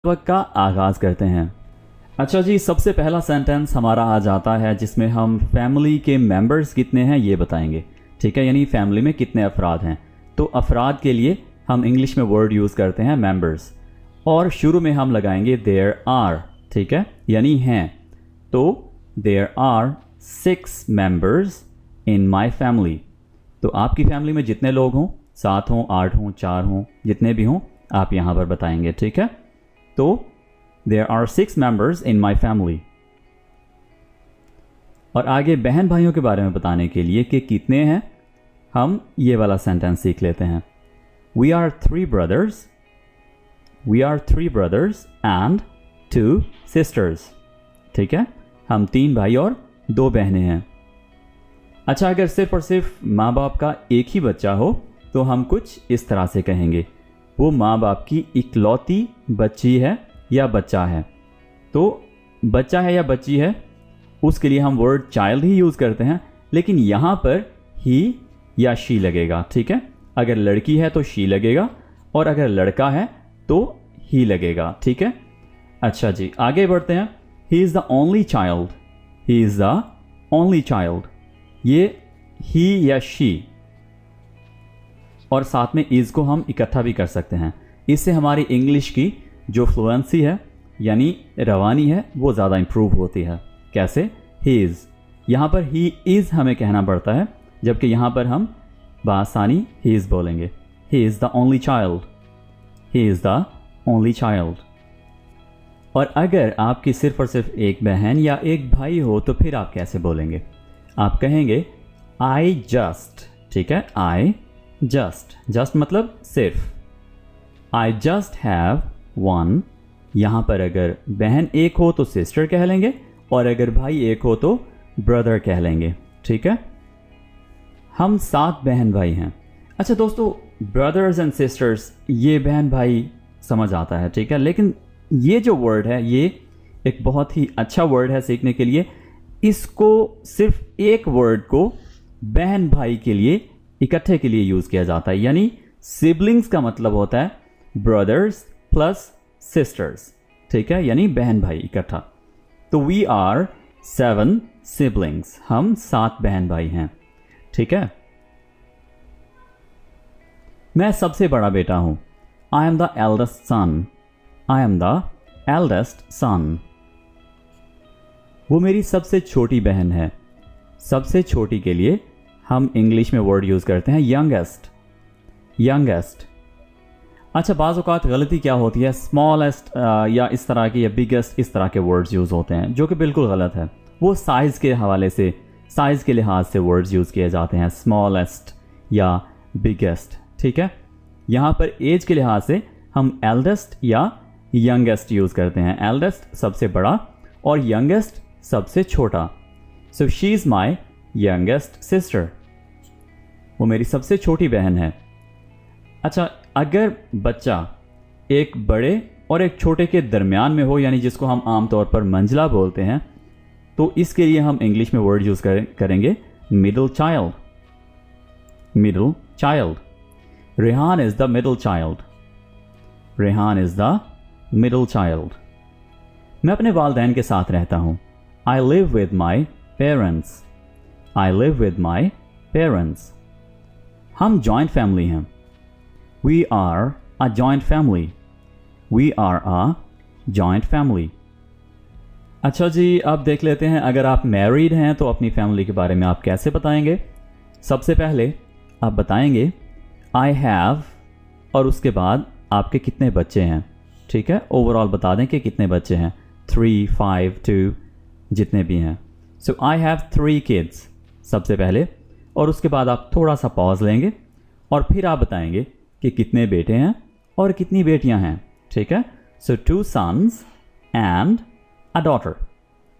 सबक का आगाज़ करते हैं। अच्छा जी, सबसे पहला सेंटेंस हमारा आ जाता है जिसमें हम फैमिली के मेंबर्स कितने हैं ये बताएंगे। ठीक है, यानी फैमिली में कितने अफराद हैं। तो अफराद के लिए हम इंग्लिश में वर्ड यूज़ करते हैं मेंबर्स, और शुरू में हम लगाएंगे देयर आर। ठीक है, यानी हैं। तो there are 6 members in my family. तो आपकी फैमिली में जितने लोग हों, 7 हों, 8 हों, 4 हों, जितने भी हों आप यहाँ पर बताएंगे। ठीक है, तो there are 6 members in my family. और आगे बहन भाइयों के बारे में बताने के लिए कि कितने हैं, हम ये वाला सेंटेंस सीख लेते हैं। We are 3 brothers, we are 3 brothers and 2 sisters. ठीक है, हम 3 भाई और 2 बहनें हैं। अच्छा, अगर सिर्फ और सिर्फ माँ बाप का एक ही बच्चा हो तो हम कुछ इस तरह से कहेंगे, वो माँ बाप की इकलौती बच्ची है या बच्चा है। तो बच्चा है या बच्ची है, उसके लिए हम वर्ड चाइल्ड ही यूज़ करते हैं, लेकिन यहाँ पर ही या शी लगेगा। ठीक है, अगर लड़की है तो शी लगेगा, और अगर लड़का है तो ही लगेगा। ठीक है, अच्छा जी, आगे बढ़ते हैं। He is the only child, he is the only child. ये ही या शी और साथ में इज़ को हम इकट्ठा भी कर सकते हैं। इससे हमारी इंग्लिश की जो फ्लुएंसी है यानी रवानी है वो ज़्यादा इंप्रूव होती है। कैसे? ही इज़, यहाँ पर ही इज़ हमें कहना पड़ता है, जबकि यहाँ पर हम बासानी ही इज़ बोलेंगे। He is the only child, he is the only child. और अगर आपकी सिर्फ और सिर्फ एक बहन या एक भाई हो तो फिर आप कैसे बोलेंगे? आप कहेंगे आई जस्ट। ठीक है, आई जस्ट, जस्ट मतलब सिर्फ। I just have 1। यहाँ पर अगर बहन एक हो तो सिस्टर कह लेंगे, और अगर भाई एक हो तो ब्रदर कह लेंगे। ठीक है, हम 7 बहन भाई हैं। अच्छा दोस्तों, ब्रदर्स एंड सिस्टर्स ये बहन भाई समझ आता है। ठीक है, लेकिन ये जो वर्ड है ये एक बहुत ही अच्छा वर्ड है सीखने के लिए। इसको सिर्फ एक वर्ड को बहन भाई के लिए इकट्ठे के लिए यूज़ किया जाता है, यानी सिबलिंग्स का मतलब होता है ब्रदर्स प्लस सिस्टर्स। ठीक है, यानी बहन भाई इकट्ठा। तो वी आर 7 सिबलिंग्स, हम 7 बहन भाई हैं। ठीक है, मैं सबसे बड़ा बेटा हूं। I am the eldest son, I am the eldest son. वो मेरी सबसे छोटी बहन है। सबसे छोटी के लिए हम इंग्लिश में वर्ड यूज़ करते हैं यंगेस्ट, यंगेस्ट। अच्छा, बाज़ औक़ात गलती क्या होती है, स्मॉलेस्ट या इस तरह की, या बिगेस्ट, इस तरह के वर्ड्स यूज़ होते हैं जो कि बिल्कुल गलत है। वो साइज़ के हवाले से, साइज़ के लिहाज से वर्ड्स यूज़ किए जाते हैं, स्मॉलेस्ट या बिगेस्ट। ठीक है, यहाँ पर एज के लिहाज से हम एल्डेस्ट या यंगेस्ट यूज़ करते हैं। एल्डेस्ट सबसे बड़ा और यंगेस्ट सबसे छोटा। So she is my youngest sister, वो मेरी सबसे छोटी बहन है। अच्छा, अगर बच्चा एक बड़े और एक छोटे के दरमियान में हो, यानी जिसको हम आमतौर पर मंझला बोलते हैं, तो इसके लिए हम इंग्लिश में वर्ड यूज़ करेंगे middle child, middle child. Rehan is the middle child, Rehan is the middle child. मैं अपने वालिदैन के साथ रहता हूँ। I live with my parents, I live with my parents. हम जॉइंट फैमिली हैं। We are a joint family, we are a joint family. अच्छा जी, अब देख लेते हैं अगर आप मैरिड हैं तो अपनी फैमिली के बारे में आप कैसे बताएंगे। सबसे पहले आप बताएंगे आई हैव, और उसके बाद आपके कितने बच्चे हैं। ठीक है, ओवरऑल बता दें कि कितने बच्चे हैं, 3, 5, 2 जितने भी हैं। सो आई हैव 3 किड्स सबसे पहले, और उसके बाद आप थोड़ा सा पॉज लेंगे और फिर आप बताएंगे कि कितने बेटे हैं और कितनी बेटियां हैं। ठीक है, सो 2 sons एंड अ डॉटर,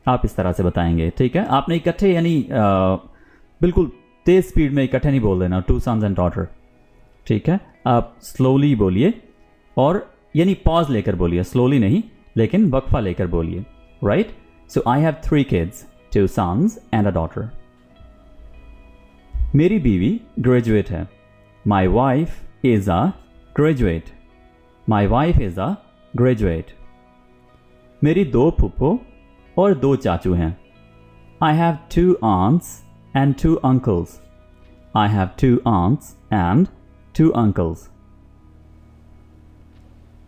आप इस तरह से बताएंगे। ठीक है, आपने इकट्ठे यानी बिल्कुल तेज स्पीड में इकट्ठे नहीं बोल देना 2 sons एंड डॉटर। ठीक है, आप स्लोली बोलिए, और यानी पॉज लेकर बोलिए, स्लोली नहीं लेकिन वक्फा लेकर बोलिए। Right, so I have 3 kids, 2 sons and a daughter. मेरी बीवी ग्रेजुएट है। My wife is a graduate. My wife is a graduate. मेरी 2 फूफो और 2 चाचू हैं। I have 2 aunts and 2 uncles. I have 2 aunts and 2 uncles.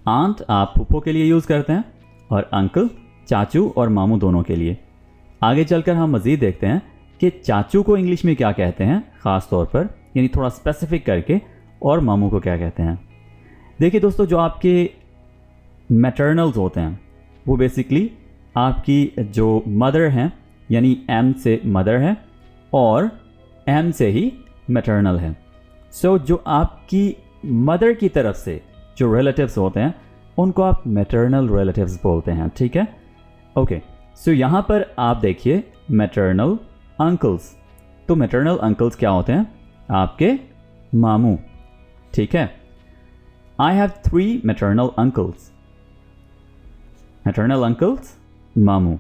Aunt आप फूफो के लिए यूज करते हैं और अंकल चाचू और मामू दोनों के लिए। आगे चलकर हम मजीद देखते हैं कि चाचू को इंग्लिश में क्या कहते हैं खास तौर पर, यानी थोड़ा स्पेसिफिक करके, और मामू को क्या कहते हैं। देखिए दोस्तों, जो आपके मैटरनल्स होते हैं वो बेसिकली आपकी जो मदर हैं, यानी एम से मदर है और एम से ही मैटरनल है। सो जो आपकी मदर की तरफ से जो रिलेटिव्स होते हैं उनको आप मैटरनल रिलेटिव्स बोलते हैं, ठीक है। ओके, सो यहाँ पर आप देखिए मैटरनल अंकल्स। तो मैटरनल अंकल्स क्या होते हैं? आपके मामू, ठीक है। I have 3 maternal uncles. Maternal uncles मामू,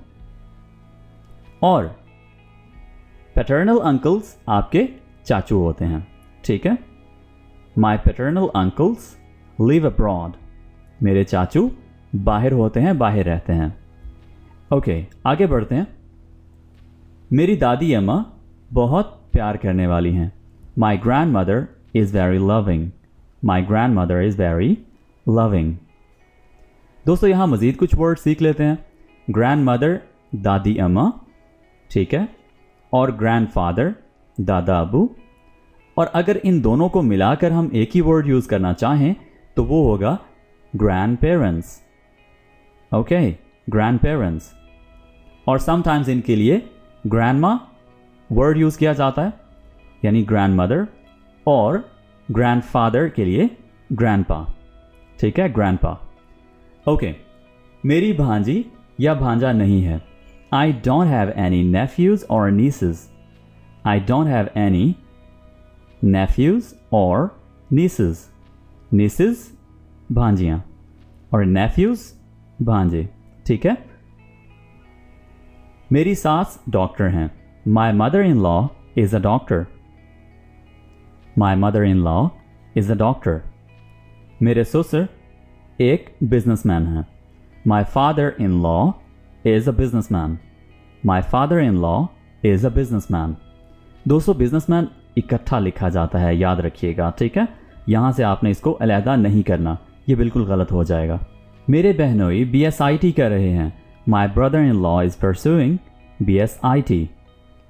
और पैटर्नल अंकल्स आपके चाचू होते हैं, ठीक है। My paternal uncles live abroad. मेरे चाचू बाहर होते हैं, बाहर रहते हैं। ओके, आगे बढ़ते हैं। मेरी दादी अम्मा बहुत प्यार करने वाली हैं। My grand mother is very loving. My grand mother is very loving. दोस्तों, यहाँ मज़ीद कुछ वर्ड सीख लेते हैं। ग्रैंड मदर दादी अम्मा, ठीक है, और ग्रैंडफादर दादा अबू। और अगर इन दोनों को मिलाकर हम एक ही वर्ड यूज करना चाहें तो वो होगा grand parents. Okay, grand parents. और समटाइम्स इनके लिए ग्रैंडमा वर्ड यूज किया जाता है, यानी ग्रैंड मदर, और ग्रैंडफादर के लिए ग्रैंडपा, ठीक है, ग्रैंडपा। ओके, मेरी भांजी या भांजा नहीं है। I don't have any nephews or nieces. I don't have any nephews or nieces. Nieces भांजियाँ और nephews भांजे, ठीक है। मेरी सास डॉक्टर हैं। My mother-in-law is a doctor. My mother-in-law is a doctor. मेरे ससुर एक बिजनेसमैन हैं। My father-in-law is a businessman. My father-in-law is a businessman. दोस्तों, बिजनेसमैन इकट्ठा लिखा जाता है, याद रखिएगा, ठीक है। यहां से आपने इसको अलहदा नहीं करना, ये बिल्कुल गलत हो जाएगा। मेरे बहनोई BSIT कर रहे हैं। My brother-in-law is pursuing BSIT.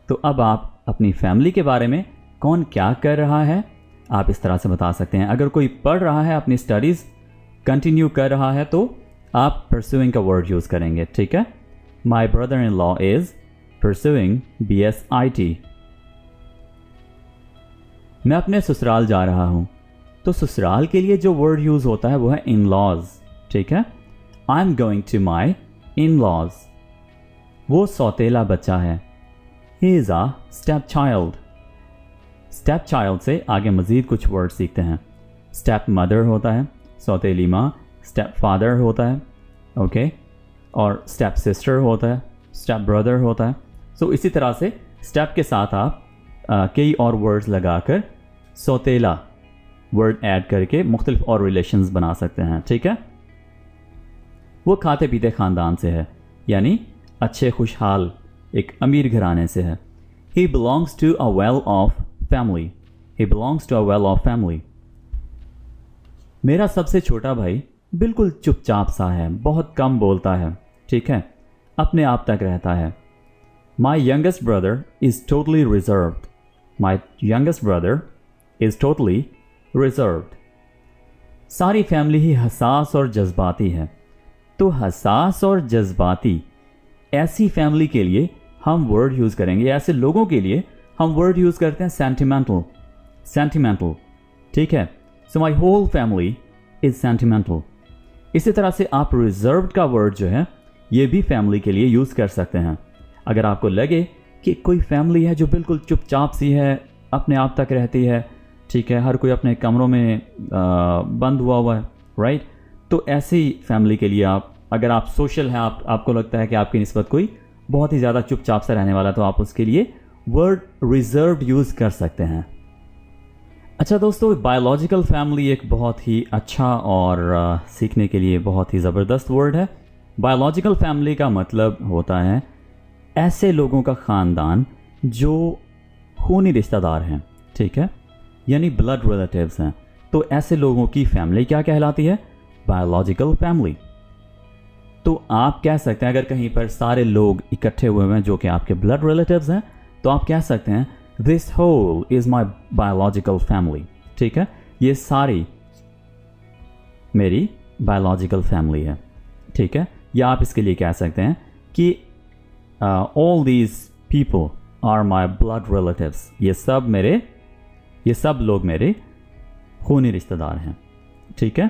तो अब आप अपनी फैमिली के बारे में कौन क्या कर रहा है आप इस तरह से बता सकते हैं। अगर कोई पढ़ रहा है, अपनी स्टडीज कंटिन्यू कर रहा है, तो आप pursuing का वर्ड यूज करेंगे, ठीक है। My brother-in-law is pursuing BSIT. मैं अपने ससुराल जा रहा हूं। तो ससुराल के लिए जो वर्ड यूज होता है वो है in-laws, ठीक है। I'm going to my in-laws. वो सौतेला बच्चा है। He is a stepchild. Stepchild से आगे मजीद कुछ वर्ड सीखते हैं। Step mother होता है सौतेली माँ, स्टेप फादर होता है, ओके, और स्टेप सिस्टर होता है, स्टेप ब्रदर होता है। सो इसी तरह से स्टेप के साथ आप कई और वर्ड्स लगाकर सौतेला वर्ड ऐड करके मुख्तलिफ और रिलेशंस बना सकते हैं, ठीक है। वो खाते पीते ख़ानदान से है, यानी अच्छे खुशहाल एक अमीर घराने से है। He belongs to a well-off family. He belongs to a well-off family. मेरा सबसे छोटा भाई बिल्कुल चुपचाप सा है, बहुत कम बोलता है, ठीक है, अपने आप तक रहता है। My youngest brother is totally reserved. My youngest brother is totally reserved. सारी फैमिली ही हसास और जज्बाती है। तो हसास और जज्बाती ऐसी फैमिली के लिए हम वर्ड यूज करेंगे, ऐसे लोगों के लिए हम वर्ड यूज करते हैं सेंटिमेंटल। सेंटिमेंटल, ठीक है। So my whole family is sentimental. इसी तरह से आप रिजर्व्ड का वर्ड जो है ये भी फैमिली के लिए यूज कर सकते हैं। अगर आपको लगे कि कोई फैमिली है जो बिल्कुल चुपचाप सी है, अपने आप तक रहती है, ठीक है, हर कोई अपने कमरों में बंद हुआ है, राइट, तो ऐसी फैमिली के लिए आप, अगर आप सोशल हैं, आपको लगता है कि आपकी निस्बत कोई बहुत ही ज़्यादा चुपचाप से रहने वाला, तो आप उसके लिए वर्ड रिजर्व्ड यूज़ कर सकते हैं। अच्छा दोस्तों, बायोलॉजिकल फैमिली एक बहुत ही अच्छा और सीखने के लिए बहुत ही ज़बरदस्त वर्ड है। बायोलॉजिकल फैमिली का मतलब होता है ऐसे लोगों का ख़ानदान जो खूनी रिश्तेदार हैं, ठीक है, यानी ब्लड रिलेटिव्स हैं। तो ऐसे लोगों की फैमिली क्या कहलाती है? Biological family. तो आप कह सकते हैं अगर कहीं पर सारे लोग इकट्ठे हुए हैं जो कि आपके ब्लड रिलेटिव्स हैं, तो आप कह सकते हैं this whole is my biological family, ठीक है, ये सारी मेरी बायोलॉजिकल फैमिली है, ठीक है। या आप इसके लिए कह सकते हैं कि all these people are my blood relatives, ये सब लोग मेरे खूनी रिश्तेदार हैं, ठीक है।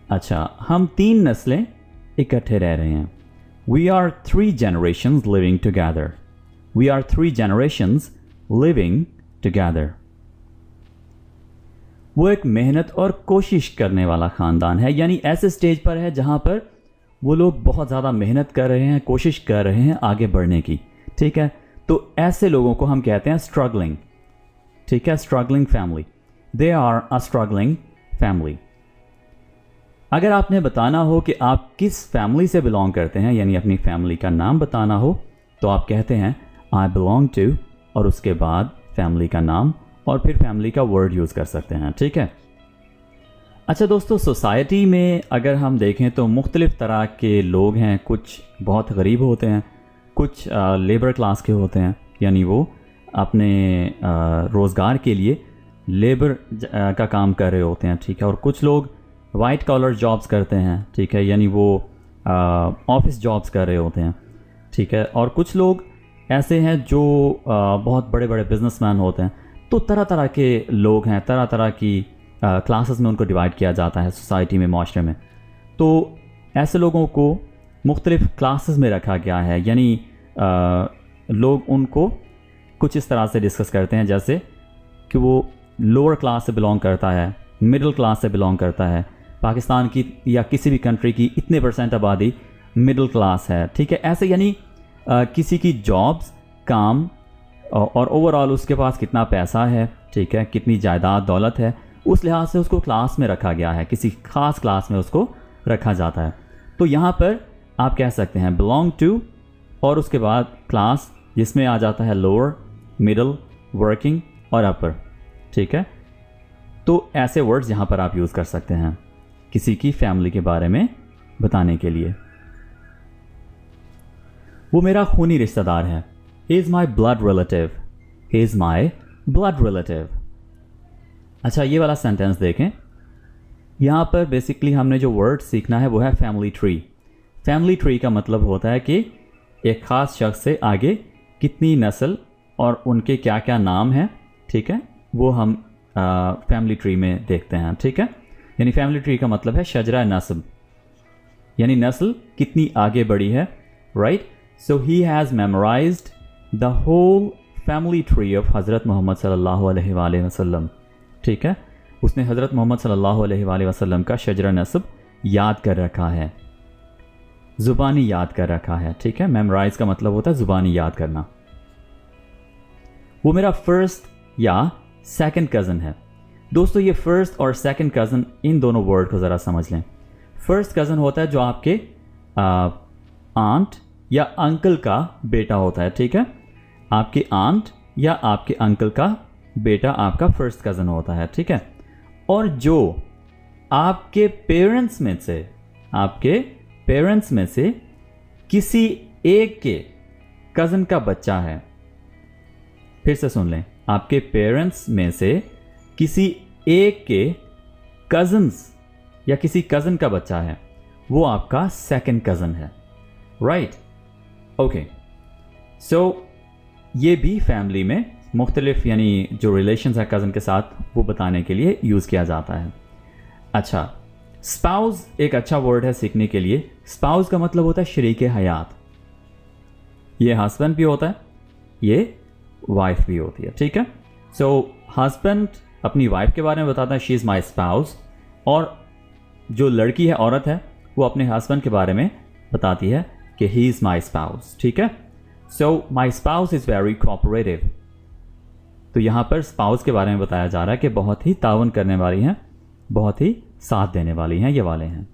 अच्छा, हम 3 नस्लें इकट्ठे रह रहे हैं। We are 3 generations living together. We are 3 generations living together. वो एक मेहनत और कोशिश करने वाला ख़ानदान है, यानी ऐसे स्टेज पर है जहाँ पर वो लोग बहुत ज़्यादा मेहनत कर रहे हैं, कोशिश कर रहे हैं आगे बढ़ने की, ठीक है। तो ऐसे लोगों को हम कहते हैं स्ट्रगलिंग, ठीक है, struggling family. They are a struggling family. अगर आपने बताना हो कि आप किस फैमिली से बिलोंग करते हैं, यानी अपनी फैमिली का नाम बताना हो, तो आप कहते हैं आई बिलोंग टू और उसके बाद फैमिली का नाम और फिर फैमिली का वर्ड यूज़ कर सकते हैं, ठीक है। अच्छा दोस्तों, सोसाइटी में अगर हम देखें तो मुख्तलिफ़ तरह के लोग हैं। कुछ बहुत गरीब होते हैं, कुछ लेबर क्लास के होते हैं, यानी वो अपने रोज़गार के लिए लेबर का काम कर रहे होते हैं, ठीक है। और कुछ लोग वाइट कॉलर जॉब्स करते हैं, ठीक है, यानी वो ऑफिस जॉब्स कर रहे होते हैं, ठीक है। और कुछ लोग ऐसे हैं जो बहुत बड़े बड़े बिजनेसमैन होते हैं। तो तरह तरह के लोग हैं, तरह तरह की क्लासेस में उनको डिवाइड किया जाता है सोसाइटी में, माशरे में। तो ऐसे लोगों को मुख्तलिफ़ क्लासेस में रखा गया है, यानी लोग उनको कुछ इस तरह से डिस्कस करते हैं जैसे कि वो लोअर क्लास से बिलोंग करता है, मिडिल क्लास से बिलोंग करता है। पाकिस्तान की या किसी भी कंट्री की इतने % आबादी मिडिल क्लास है, ठीक है। ऐसे यानी किसी की जॉब्स, काम और ओवरऑल उसके पास कितना पैसा है, ठीक है, कितनी जायदाद दौलत है, उस लिहाज से उसको क्लास में रखा गया है, किसी ख़ास क्लास में उसको रखा जाता है। तो यहाँ पर आप कह सकते हैं बिलोंग टू और उसके बाद क्लास, जिसमें आ जाता है लोअर, मिडल, वर्किंग और अपर, ठीक है। तो ऐसे वर्ड्स यहाँ पर आप यूज़ कर सकते हैं किसी की फैमिली के बारे में बताने के लिए। वो मेरा खूनी रिश्तेदार है। He is my blood relative. He is my blood relative. अच्छा, ये वाला सेंटेंस देखें। यहाँ पर बेसिकली हमने जो वर्ड सीखना है वो है फैमिली ट्री। फैमिली ट्री का मतलब होता है कि एक ख़ास शख्स से आगे कितनी नस्ल और उनके क्या क्या नाम हैं, ठीक है, वो हम फैमिली ट्री में देखते हैं, ठीक है। यानी फैमिली ट्री का मतलब है शजरा नस्ब, यानी नस्ल कितनी आगे बढ़ी है, right. So he has memorised the whole family tree of Hazrat Muhammad सल्लल्लाहु अलैहि वसल्लम, ठीक है। उसने हज़रत मोहम्मद सल्लल्लाहु अलैहि वसल्लम का शजरा नस्ब याद कर रखा है, ज़ुबानी याद कर रखा है, ठीक है। मेमोराइज का मतलब होता है ज़ुबानी याद करना। वो मेरा फर्स्ट या सेकंड कज़न है। दोस्तों, ये फर्स्ट और सेकंड कज़न, इन दोनों वर्ड को ज़रा समझ लें। फर्स्ट कज़न होता है जो आपके आंट या अंकल का बेटा होता है, ठीक है। आपके आंट या आपके अंकल का बेटा आपका फर्स्ट कज़न होता है, ठीक है। और जो आपके पेरेंट्स में से किसी एक के कज़न का बच्चा है, फिर से सुन लें, आपके पेरेंट्स में से किसी एक के कज़न्स या किसी कज़न का बच्चा है, वो आपका सेकंड कज़न है, राइट। ओके, सो ये भी फैमिली में मुख्तलिफ यानी जो रिलेशंस है कज़न के साथ, वो बताने के लिए यूज़ किया जाता है। अच्छा, स्पाउस एक अच्छा वर्ड है सीखने के लिए। स्पाउस का मतलब होता है शरीके हयात। ये हस्बैंड भी होता है, ये वाइफ भी होती है, ठीक है। सो हस्बैंड अपनी वाइफ के बारे में बताता है, शी इज़ माई स्पाउस, और जो लड़की है, औरत है, वो अपने हस्बैंड के बारे में बताती है कि ही इज़ माई स्पाउस, ठीक है। So my spouse is very cooperative. तो यहाँ पर स्पाउस के बारे में बताया जा रहा है कि बहुत ही तावन करने वाली हैं, बहुत ही साथ देने वाली हैं, ये वाले हैं।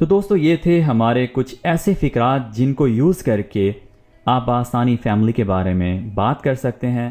तो दोस्तों ये थे हमारे कुछ ऐसे फ़िक्रात जिनको यूज़ करके आप आसानी फैमिली के बारे में बात कर सकते हैं।